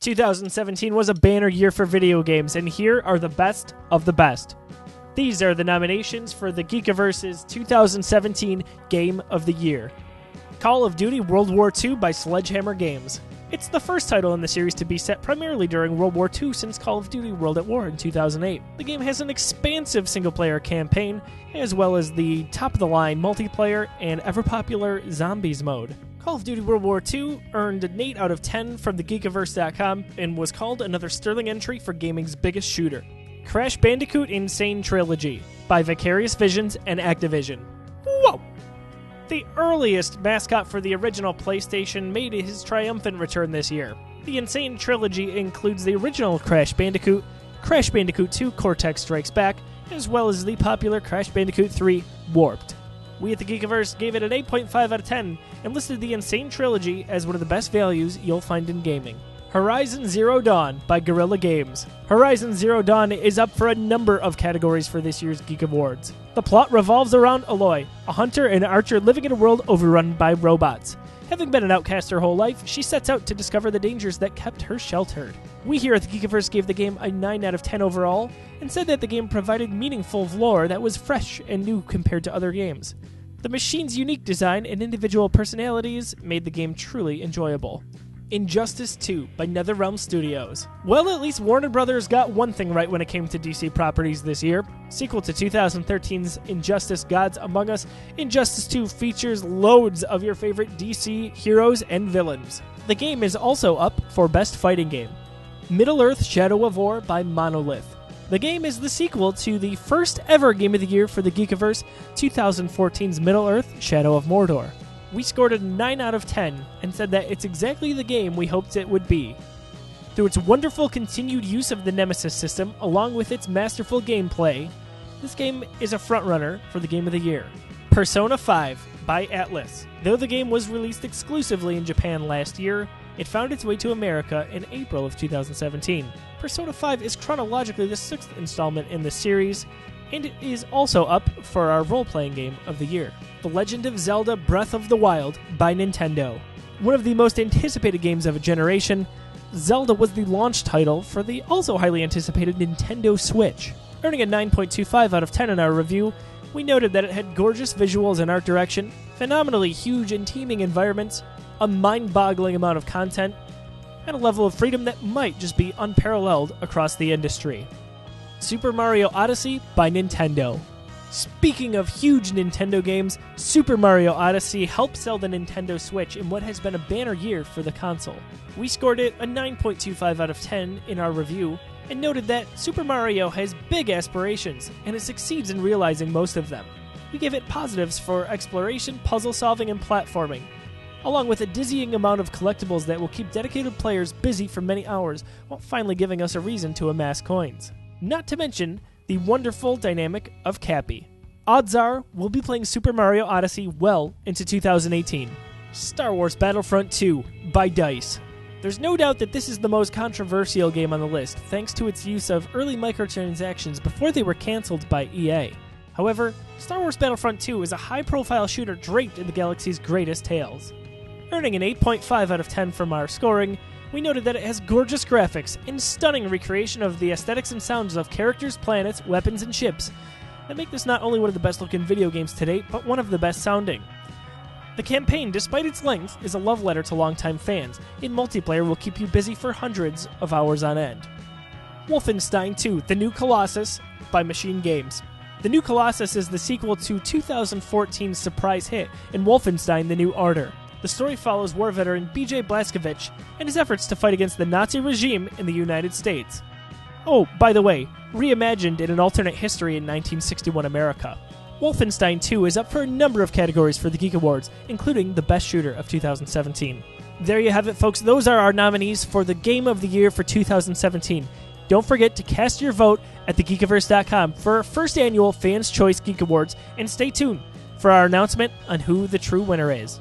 2017 was a banner year for video games, and here are the best of the best. These are the nominations for the Geekiverse's 2017 Game of the Year. Call of Duty World War II by Sledgehammer Games. It's the first title in the series to be set primarily during World War II since Call of Duty World at War in 2008. The game has an expansive single-player campaign, as well as the top-of-the-line multiplayer and ever-popular Zombies mode. Call of Duty World War II earned an 8 out of 10 from the Geekiverse.com and was called another sterling entry for gaming's biggest shooter. Crash Bandicoot Insane Trilogy by Vicarious Visions and Activision. Whoa! The earliest mascot for the original PlayStation made his triumphant return this year. The Insane Trilogy includes the original Crash Bandicoot 2 Cortex Strikes Back, as well as the popular Crash Bandicoot 3 Warped. We at the Geekiverse gave it an 8.5 out of 10 and listed the Insane Trilogy as one of the best values you'll find in gaming. Horizon Zero Dawn by Guerrilla Games. Horizon Zero Dawn is up for a number of categories for this year's Geek Awards. The plot revolves around Aloy, a hunter and archer living in a world overrun by robots. Having been an outcast her whole life, she sets out to discover the dangers that kept her sheltered. We here at the Geekiverse gave the game a 9 out of 10 overall, and said that the game provided meaningful lore that was fresh and new compared to other games. The machine's unique design and individual personalities made the game truly enjoyable. Injustice 2 by NetherRealm Studios. Well, at least Warner Brothers got one thing right when it came to DC properties this year. Sequel to 2013's Injustice Gods Among Us, Injustice 2 features loads of your favorite DC heroes and villains. The game is also up for Best Fighting Game. Middle-earth: Shadow of War by Monolith. The game is the sequel to the first ever Game of the Year for the Geekiverse, 2014's Middle-earth: Shadow of Mordor. We scored a 9 out of 10 and said that it's exactly the game we hoped it would be. Through its wonderful continued use of the Nemesis system, along with its masterful gameplay, this game is a frontrunner for the Game of the Year. Persona 5 by Atlus. Though the game was released exclusively in Japan last year, it found its way to America in April of 2017. Persona 5 is chronologically the 6th installment in the series, and it is also up for our role-playing game of the year. The Legend of Zelda Breath of the Wild by Nintendo. One of the most anticipated games of a generation, Zelda was the launch title for the also highly anticipated Nintendo Switch. Earning a 9.25 out of 10 in our review, we noted that it had gorgeous visuals and art direction, phenomenally huge and teeming environments, a mind-boggling amount of content, and a level of freedom that might just be unparalleled across the industry. Super Mario Odyssey by Nintendo. Speaking of huge Nintendo games, Super Mario Odyssey helped sell the Nintendo Switch in what has been a banner year for the console. We scored it a 9.25 out of 10 in our review, and noted that Super Mario has big aspirations, and it succeeds in realizing most of them. We give it positives for exploration, puzzle solving, and platforming, along with a dizzying amount of collectibles that will keep dedicated players busy for many hours, while finally giving us a reason to amass coins. Not to mention the wonderful dynamic of Cappy. Odds are we'll be playing Super Mario Odyssey well into 2018. Star Wars Battlefront 2 by DICE. There's no doubt that this is the most controversial game on the list, thanks to its use of early microtransactions before they were cancelled by EA. However, Star Wars Battlefront 2 is a high-profile shooter draped in the galaxy's greatest tales. Earning an 8.5 out of 10 from our scoring, we noted that it has gorgeous graphics and stunning recreation of the aesthetics and sounds of characters, planets, weapons, and ships that make this not only one of the best-looking video games to date, but one of the best-sounding. The campaign, despite its length, is a love letter to longtime fans, and multiplayer will keep you busy for hundreds of hours on end. Wolfenstein 2: The New Colossus by Machine Games. The New Colossus is the sequel to 2014's surprise hit in Wolfenstein: The New Order. The story follows war veteran BJ Blazkowicz and his efforts to fight against the Nazi regime in the United States. Oh, by the way, reimagined in an alternate history in 1961 America. Wolfenstein 2 is up for a number of categories for the Geek Awards, including the Best Shooter of 2017. There you have it, folks. Those are our nominees for the Game of the Year for 2017. Don't forget to cast your vote at thegeekiverse.com for our first annual Fans' Choice Geek Awards, and stay tuned for our announcement on who the true winner is.